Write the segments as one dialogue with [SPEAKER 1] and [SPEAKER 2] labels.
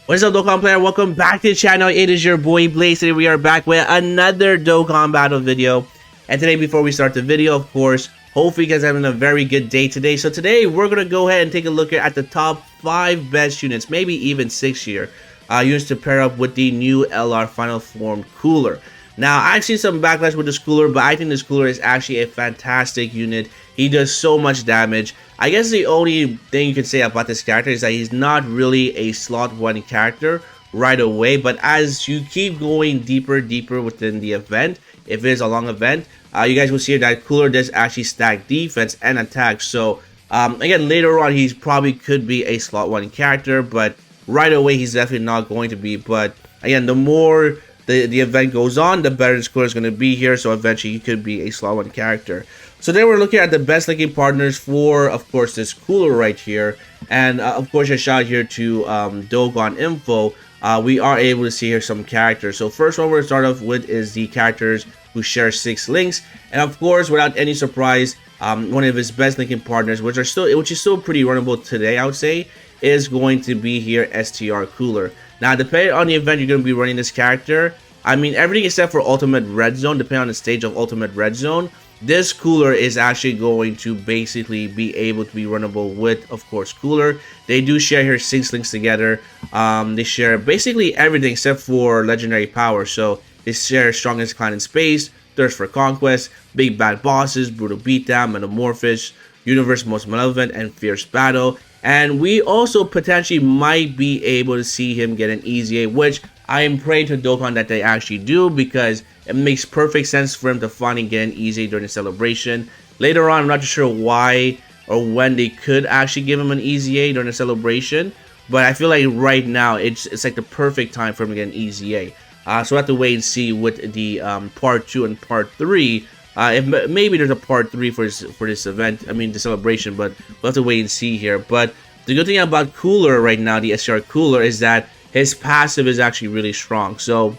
[SPEAKER 1] What is up, Dokkan player? Welcome back to the channel. It is your boy Blaze. Today we are back with another Dokkan battle video. And today, before we start the video, of course, hopefully you guys are having a very good day today. So today we're gonna go ahead and take a look at the top 5 best units, maybe even 6 here, units to pair up with the new LR Final Form cooler. Now, I've seen some backlash with this cooler, but I think this cooler is actually a fantastic unit. He does so much damage. I guess the only thing you can say about this character is that he's not really a slot 1 character right away, but as you keep going deeper within the event, if it is a long event, you guys will see that cooler does actually stack defense and attack. So again, later on he probably could be a slot 1 character, but right away he's definitely not going to be. But again, the more the event goes on, the better this cooler is going to be here, so eventually he could be a slot 1 character. So then we're looking at the best linking partners for, of course, this cooler right here. And of course, a shout out here to Dokkan Info. We are able to see here some characters. So first one we're going to start off with is the characters who share 6 links. And of course, without any surprise, one of his best linking partners, which is still pretty runnable today, I would say, is going to be here STR Cooler. Now, depending on the event you're going to be running this character, I mean, everything except for Ultimate Red Zone, depending on the stage of Ultimate Red Zone, this cooler is actually going to basically be able to be runnable with, of course, cooler. They do share here 6 links together. They share basically everything except for legendary power. So they share strongest clan in space, thirst for conquest, big bad bosses, brutal beatdown, metamorphosis, universe most malevolent, and fierce battle. And we also potentially might be able to see him get an easy A, which I am praying to Dokkan that they actually do, because it makes perfect sense for him to finally get an easy A during the celebration. Later on, I'm not too sure why or when they could actually give him an easy A during the celebration, but I feel like right now it's like the perfect time for him to get an easy A. So we'll have to wait and see with the part 2 and part 3. If maybe there's a part 3 for this event, I mean the celebration, but we'll have to wait and see here. But the good thing about Cooler right now, the SR Cooler, is that his passive is actually really strong. So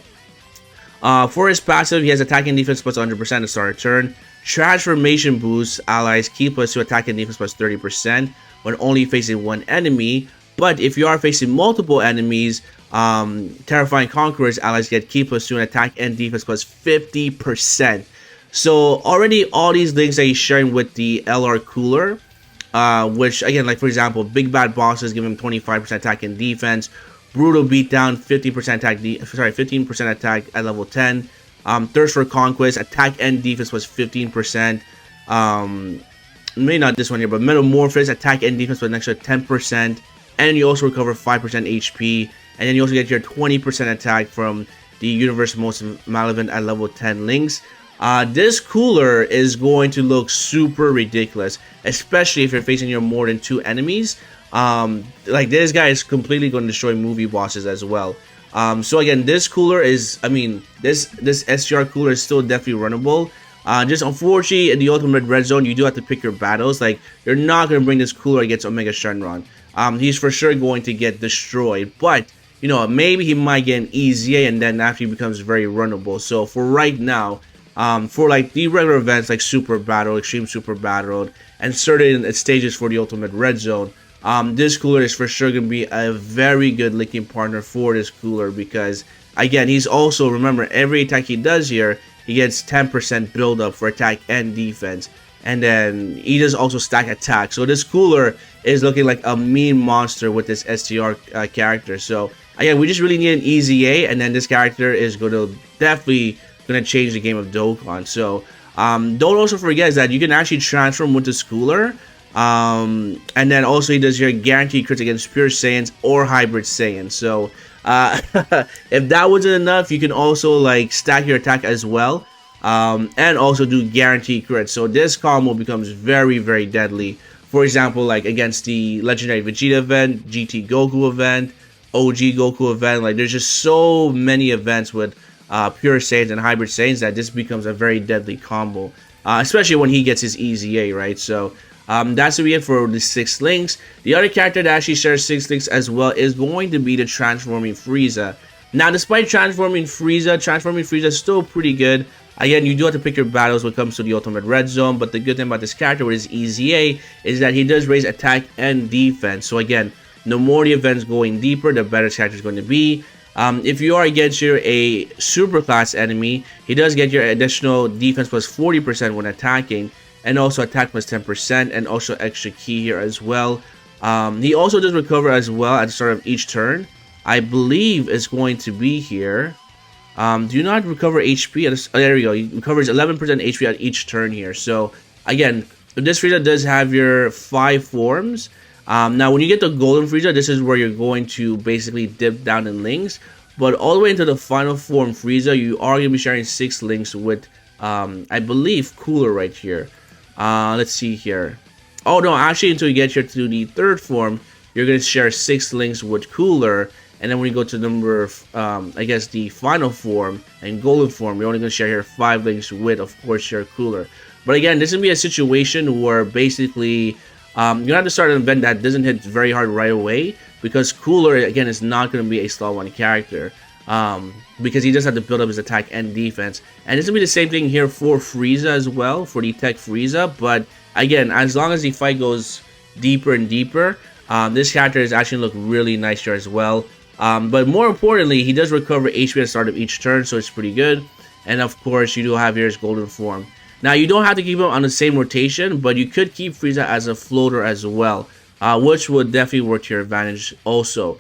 [SPEAKER 1] for his passive, he has attack and defense plus 100% to start a turn. Transformation boosts allies keep us to attack and defense plus 30% when only facing one enemy. But if you are facing multiple enemies, Terrifying Conquerors allies get keep us to an attack and defense plus 50%. So already all these links that he's sharing with the LR Cooler, which again, like for example, big bad bosses give him 25% attack and defense, brutal beatdown 50% attack, 15% attack at level 10, thirst for conquest attack and defense was 15%. Maybe not this one here, but metamorphosis attack and defense was an extra 10%, and you also recover 5% HP, and then you also get your 20% attack from the universe most malevolent at level 10 links. This cooler is going to look super ridiculous, especially if you're facing your more than 2 enemies. Like this guy is completely going to destroy movie bosses as well. So again, this cooler is, I mean, this SGR cooler is still definitely runnable. Just unfortunately, in the Ultimate Red Zone, you do have to pick your battles. Like, you're not going to bring this cooler against Omega Shenron. He's for sure going to get destroyed, but you know, maybe he might get an easy A and then after he becomes very runnable. So for right now, for like the regular events like Super Battle, Extreme Super Battle, and certain stages for the Ultimate Red Zone, this cooler is for sure going to be a very good linking partner for this cooler, because again, he's also, remember, every attack he does here, he gets 10% build up for attack and defense, and then he does also stack attack. So this cooler is looking like a mean monster with this STR character. So again, we just really need an easy A, and then this character is going to definitely going to change the game of Dokkan. So don't also forget that you can actually transform with this cooler, and then also he does your guaranteed crits against pure Saiyans or hybrid Saiyans. So if that wasn't enough, you can also like stack your attack as well, and also do guaranteed crits. So this combo becomes very deadly. For example, like against the legendary Vegeta event, GT Goku event, OG Goku event, like there's just so many events with pure Saiyans and hybrid Saiyans that this becomes a very deadly combo, especially when he gets his easy A, right? So that's it for the 6 links. The other character that actually shares 6 links as well is going to be the Transforming Frieza. Now, despite Transforming Frieza is still pretty good. Again, you do have to pick your battles when it comes to the Ultimate Red Zone, but the good thing about this character with his easy A is that he does raise attack and defense. So again, The more the event's going deeper, the better this character is going to be. If you are against a super class enemy, he does get your additional defense plus 40% when attacking, and also attack plus 10%, and also extra ki here as well. He also does recover as well at the start of each turn. I believe it's going to be here. Do not recover HP. There we go. He recovers 11% HP at each turn here. So again, this Frieza does have your 5 forms. Now, when you get the Golden Frieza, this is where you're going to basically dip down in links. But all the way into the final form Frieza, you are going to be sharing 6 links with, I believe, Cooler right here. Let's see here. Oh no, actually, until you get here to the 3rd form, you're going to share 6 links with Cooler. And then when you go to number, I guess, the final form and golden form, you're only going to share here 5 links with, of course, your Cooler. But again, this is going to be a situation where basically you have to start an event that doesn't hit very hard right away, because Cooler, again, is not going to be a slot 1 character, because he does have to build up his attack and defense. And this is going to be the same thing here for Frieza as well, for the Tech Frieza. But again, as long as the fight goes deeper and deeper, this character is actually look really nice here as well. But more importantly, he does recover HP at the start of each turn, so it's pretty good. And of course, you do have here his golden form. Now, you don't have to keep him on the same rotation, but you could keep Frieza as a floater as well, which would definitely work to your advantage also.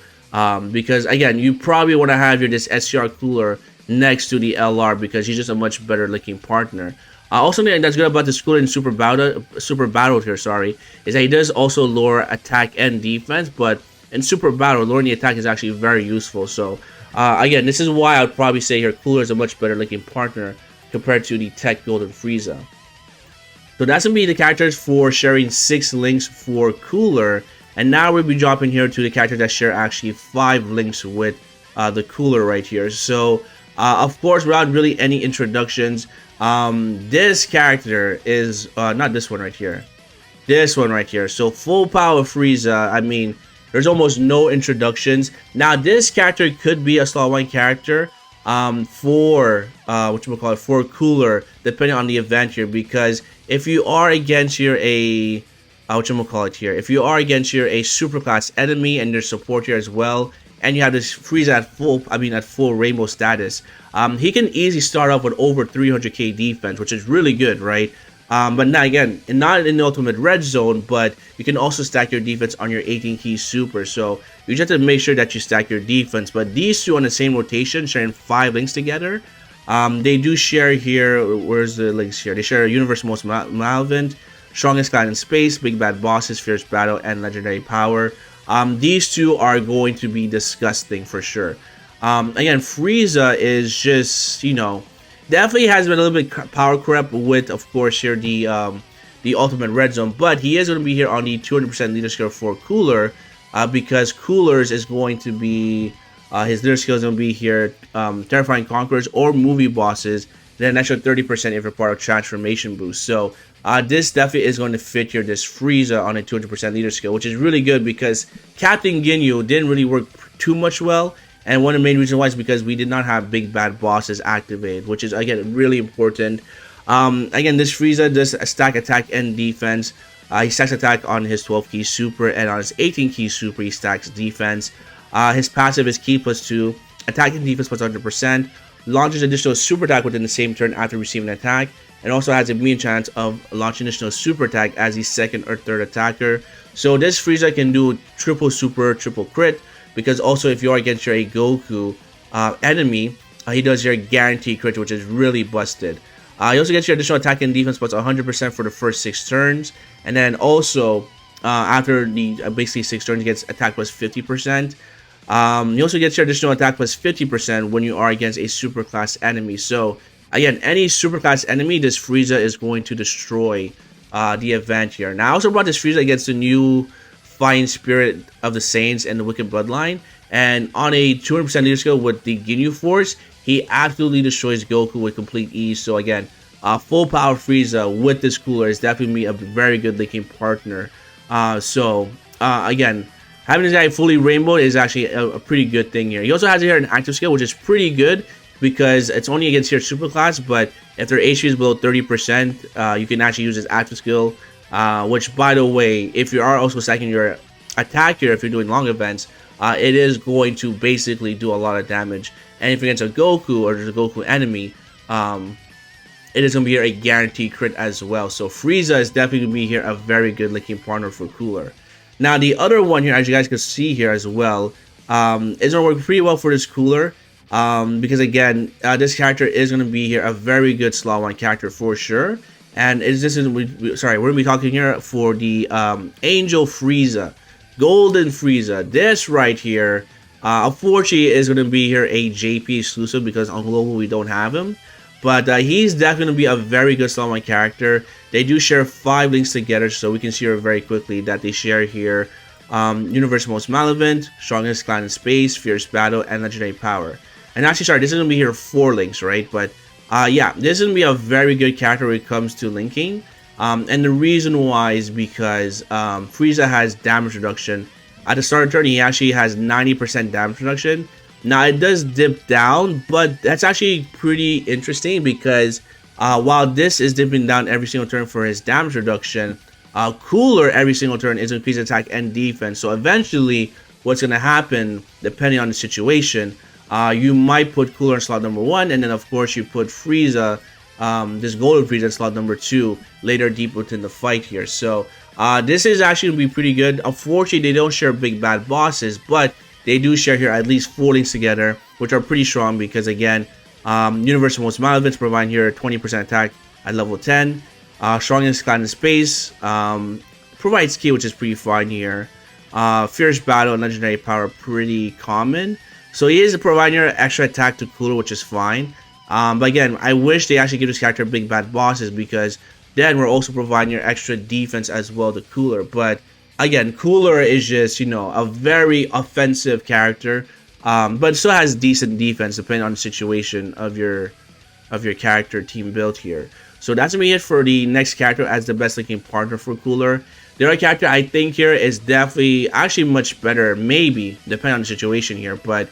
[SPEAKER 1] Because again, you probably want to have your this SCR Cooler next to the LR, because he's just a much better looking partner. Also, something that's good about this Cooler in Super Battle here, sorry, is that he does also lower attack and defense, but in Super Battle, lowering the attack is actually very useful. So, again, this is why I would probably say here Cooler is a much better looking partner compared to the Tech Golden Frieza. So that's going to be the characters for sharing 6 links for Cooler. And now we'll be dropping here to the characters that share actually 5 links with the Cooler right here. So, of course, without really any introductions, this character is, not this one right here. This one right here. So, Full Power Frieza, I mean, there's almost no introductions. Now, this character could be a slot 1 character for for Cooler, depending on the event here. Because if you are against here a if you are against here a super class enemy and there's support here as well, and you have this Frieza at full rainbow status, he can easily start off with over 300k defense, which is really good, right? But now again, not in the ultimate red zone, but you can also stack your defense on your 18 key super. So you just have to make sure that you stack your defense. But these two on the same rotation, sharing 5 links together, they do share here. Where's the links here? They share Universe Most Malevolent, Strongest Clan in Space, Big Bad Bosses, Fierce Battle, and Legendary Power. These two are going to be disgusting for sure. Again, Frieza is just, you know, definitely has been a little bit power creep with, of course, here the ultimate red zone, but he is going to be here on the 200% leader skill for Cooler, because Cooler's is going to be his leader skill is going to be here, Terrifying Conquerors or Movie Bosses, then an extra 30% if you're part of Transformation Boost. So this definitely is going to fit here this Frieza on a 200% leader skill, which is really good because Captain Ginyu didn't really work too much well. And one of the main reasons why is because we did not have Big Bad Bosses activated, which is, again, really important. Again, this Frieza does stack attack and defense. He stacks attack on his 12 key super, and on his 18 key super, he stacks defense. His passive is ki +2, attack and defense plus 100%, launches additional super attack within the same turn after receiving an attack, and also has a medium chance of launching additional super attack as the 2nd or 3rd attacker. So this Frieza can do triple super, triple crit, because also if you are against your Goku enemy, he does your guaranteed crit, which is really busted. He also gets your additional attack and defense plus 100% for the first 6 turns, and then also after the basically 6 turns, he gets attack plus 50%. He also gets your additional attack plus 50% when you are against a super class enemy. So again, any super class enemy, this Frieza is going to destroy the event here. Now I also brought this Frieza against the new Fine Spirit of the Saints and the Wicked Bloodline, and on a 200% leader skill with the Ginyu Force, he absolutely destroys Goku with complete ease. So again, full power Frieza with this Cooler is definitely a very good linking partner. Again, having this guy fully rainbowed is actually a pretty good thing here. He also has here an active skill, which is pretty good because it's only against your super class, but if their HP is below 30%, you can actually use his active skill. Which, by the way, if you are also stacking your attack here, if you're doing long events, it is going to basically do a lot of damage. And if you're against a Goku or there's a Goku enemy, it is going to be a guaranteed crit as well. So Frieza is definitely going to be here a very good linking partner for Cooler. Now the other one here, as you guys can see here as well, is going to work pretty well for this Cooler. Because again, this character is going to be here a very good slot 1 character for sure. And we're going to be talking here for the Angel Frieza, Golden Frieza. This right here, unfortunately, is going to be here a JP exclusive because on global we don't have him. But he's definitely going to be a very good slot 1 character. They do share 5 links together, so we can see here very quickly that they share here Universe Most Malevolent, Strongest Clan in Space, Fierce Battle, and Legendary Power. And actually, sorry, this is going to be here 4 links, right? But yeah, this is going to be a very good character when it comes to linking. And the reason why is because Frieza has damage reduction. At the start of the turn, he actually has 90% damage reduction. Now, it does dip down, but that's actually pretty interesting because while this is dipping down every single turn for his damage reduction, Cooler every single turn is increased attack and defense. So eventually, what's going to happen, depending on the situation, you might put Cooler in slot number 1, and then of course you put Frieza, this Golden Frieza in slot number 2, later deep within the fight here. So this is actually going to be pretty good. Unfortunately, they don't share big bad bosses, but they do share here at least 4 links together, which are pretty strong because again, Universal Most Malevolent provide here 20% attack at level 10. Strongest Clan in Space provides key, which is pretty fine here. Fierce Battle and Legendary Power pretty common. So he is providing your extra attack to Cooler, which is fine. But again, I wish they actually give this character big bad bosses because then we're also providing your extra defense as well to Cooler. But again, Cooler is just, you know, a very offensive character, but still has decent defense depending on the situation of your character team build here. So that's gonna be it for the next character as the best linking partner for Cooler. The other character I think here is definitely actually much better, maybe depending on the situation here, but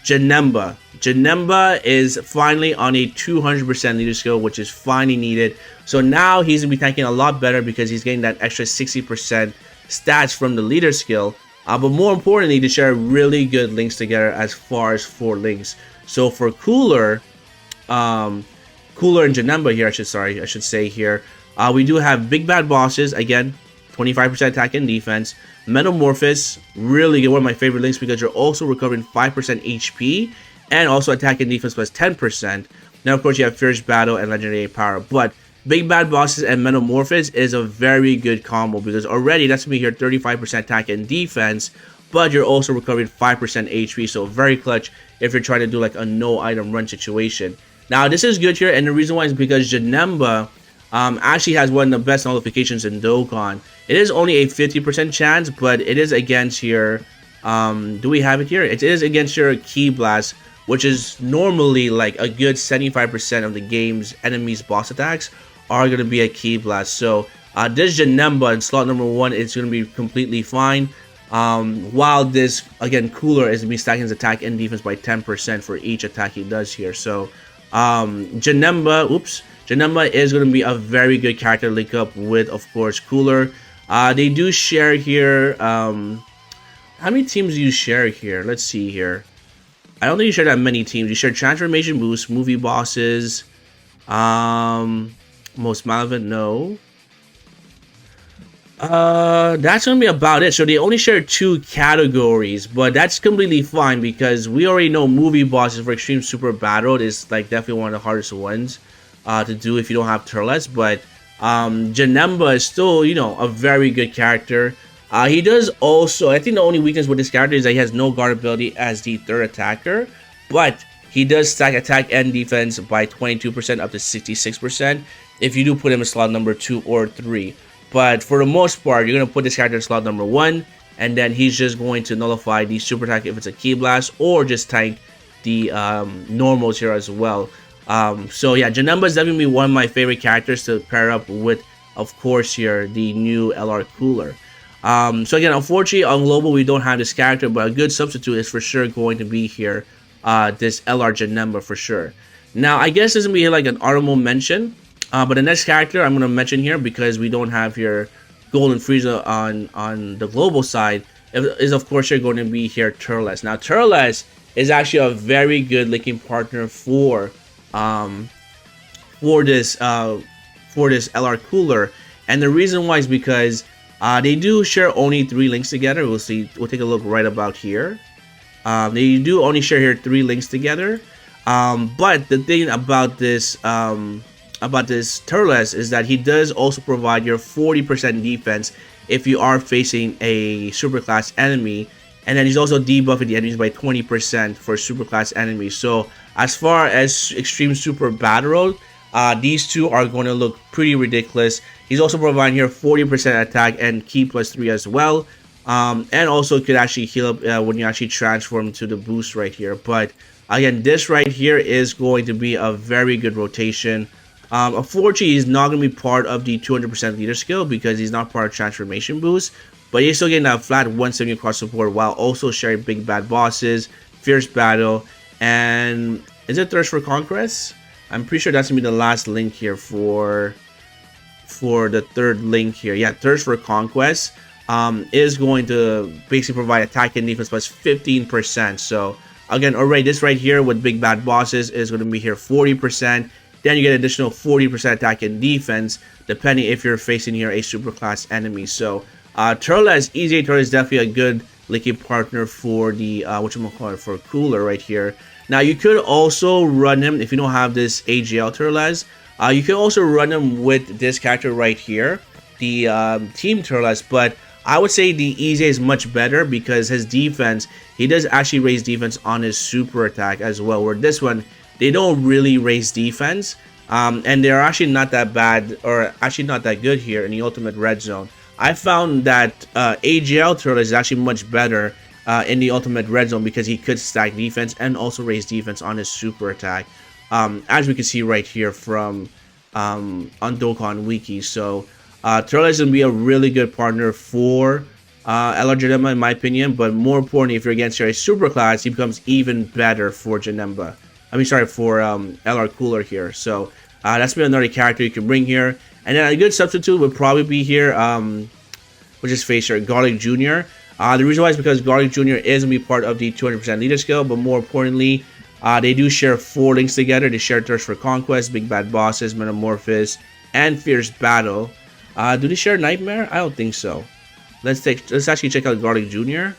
[SPEAKER 1] Janemba. Janemba is finally on a 200% leader skill, which is finally needed. So now he's going to be tanking a lot better because he's getting that extra 60% stats from the leader skill. But more importantly, they share really good links together as far as 4 links. So for Cooler and Janemba here, I should say here, we do have big bad bosses, again, 25% attack and defense. Metamorphosis, really good, one of my favorite links because you're also recovering 5% HP and also attack and defense plus 10%. Now, of course, you have Fierce Battle and Legendary Power, but big bad bosses and Metamorphosis is a very good combo because already that's going to be here 35% attack and defense, but you're also recovering 5% HP, so very clutch if you're trying to do like a no item run situation. Now, this is good here, and the reason why is because Janemba actually has one of the best nullifications in Dokkan. It is only a 50% chance, but it is against your, do we have it here? It is against your Ki Blast, which is normally like a good 75% of the game's enemies' boss attacks are going to be a Ki Blast. So this Janemba in slot number 1 is going to be completely fine. While this, again, Cooler is going to be stacking his attack and defense by 10% for each attack he does here. So Janemba is going to be a very good character to link up with, of course, Cooler. They do share here, how many teams do you share here? Let's see here. I don't think you share that many teams. You share Transformation Boost, Movie Bosses, Most Malevolent, no. That's gonna be about it. So they only share 2 categories, but that's completely fine because we already know Movie Bosses for Extreme Super Battle is like definitely one of the hardest ones to do if you don't have Turles. But Janemba is still, you know, a very good character. He does also, I think the only weakness with this character is that he has no guard ability as the 3rd attacker, but he does stack attack and defense by 22% up to 66% if you do put him in slot number 2 or 3. But for the most part, you're going to put this character in slot number 1, and then he's just going to nullify the super attack if it's a Ki Blast, or just tank the normals here as well. So yeah, Janemba is definitely one of my favorite characters to pair up with, of course, here, the new LR Cooler. So again, unfortunately, on global, we don't have this character, but a good substitute is for sure going to be here, this LR Janemba for sure. Now, I guess this is going to be like an honorable mention, but the next character I'm going to mention here because we don't have here Golden Frieza on the global side is of course you're going to be here Turles. Now Turles is actually a very good linking partner for this LR Cooler, and the reason why is because they do share only 3 links together. We'll see. We'll take a look right about here. They do only share here 3 links together. But the thing about this Turles is that he does also provide your 40% defense if you are facing a superclass enemy, and then he's also debuffing the enemies by 20% for superclass enemies. So as far as extreme super battle, these two are going to look pretty ridiculous. He's also providing here 40% attack and ki +3 as well, and also could actually heal up when you actually transform to the boost right here. But again, this right here is going to be a very good rotation. Unfortunately, he's not going to be part of the 200% leader skill because he's not part of transformation boost, but he's still getting that flat 170 across the board while also sharing big bad bosses, fierce battle, and is it thirst for conquest? I'm pretty sure that's gonna be the last link here for the third link here. Yeah, thirst for conquest is going to basically provide attack and defense plus 15%. So again, already this right here with big bad bosses is going to be here 40%. Then you get additional 40% attack and defense depending if you're facing here a superclass enemy. So Turles, EZA Turles is definitely a good linking partner for the for Cooler right here. Now you could also run him if you don't have this AGL Turles. You can also run him with this character right here, the Team Turles, but I would say the EZA is much better because his defense, he does actually raise defense on his super attack as well, where this one, they don't really raise defense, and they're actually not that bad, or actually not that good here in the Ultimate Red Zone. I found that AGL Turles is actually much better in the Ultimate Red Zone because he could stack defense and also raise defense on his super attack, as we can see right here from on Dokkan Wiki. So Turles is going to be a really good partner for LR Janemba in my opinion, but more importantly, if you're against a super class, he becomes even better for Janemba. I mean, sorry, for LR Cooler here. So that's been another character you can bring here. And then a good substitute would probably be here, which is face here, Garlic Jr. The reason why is because Garlic Jr. is going to be part of the 200% leader skill, but more importantly, they do share 4 links together. They share Thirst for Conquest, Big Bad Bosses, Metamorphosis, and Fierce Battle. Do they share Nightmare? I don't think so. Let's actually check out Garlic Jr.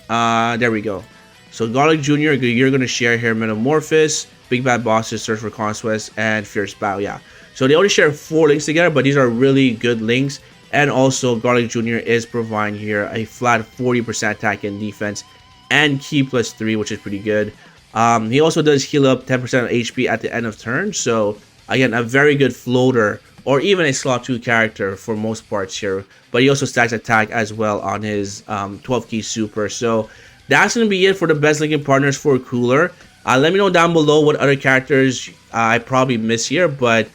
[SPEAKER 1] There we go. So Garlic Jr., you're going to share here Metamorphosis, Big Bad Bosses, Search for Conquest, and Fierce Battle. Yeah. So they only share 4 links together, but these are really good links. And also Garlic Jr. is providing here a flat 40% attack and defense and ki +3, which is pretty good. He also does heal up 10% of HP at the end of turn. So again, a very good floater or even a slot 2 character for most parts here. But he also stacks attack as well on his 12 key super. So that's going to be it for the best linking partners for Cooler. Let me know down below what other characters I probably miss here, but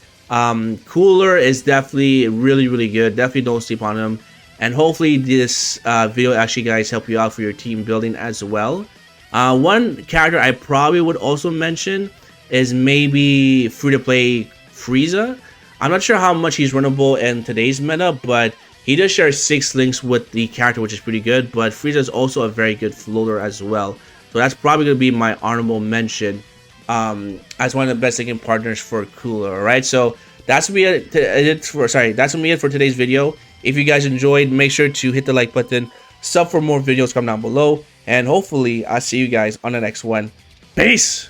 [SPEAKER 1] Cooler is definitely really good. Definitely don't sleep on him, and hopefully this video actually guys help you out for your team building as well. One character I probably would also mention is maybe free-to-play Frieza. I'm not sure how much he's runnable in today's meta, but he does share 6 links with the character, which is pretty good. But Frieza is also a very good floater as well, so that's probably going to be my honorable mention as one of the best linking partners for Cooler. All right, so that's gonna be it for today's video. If you guys enjoyed, make sure to hit the like button, sub for more videos, come down below, and hopefully I'll see you guys on the next one. Peace.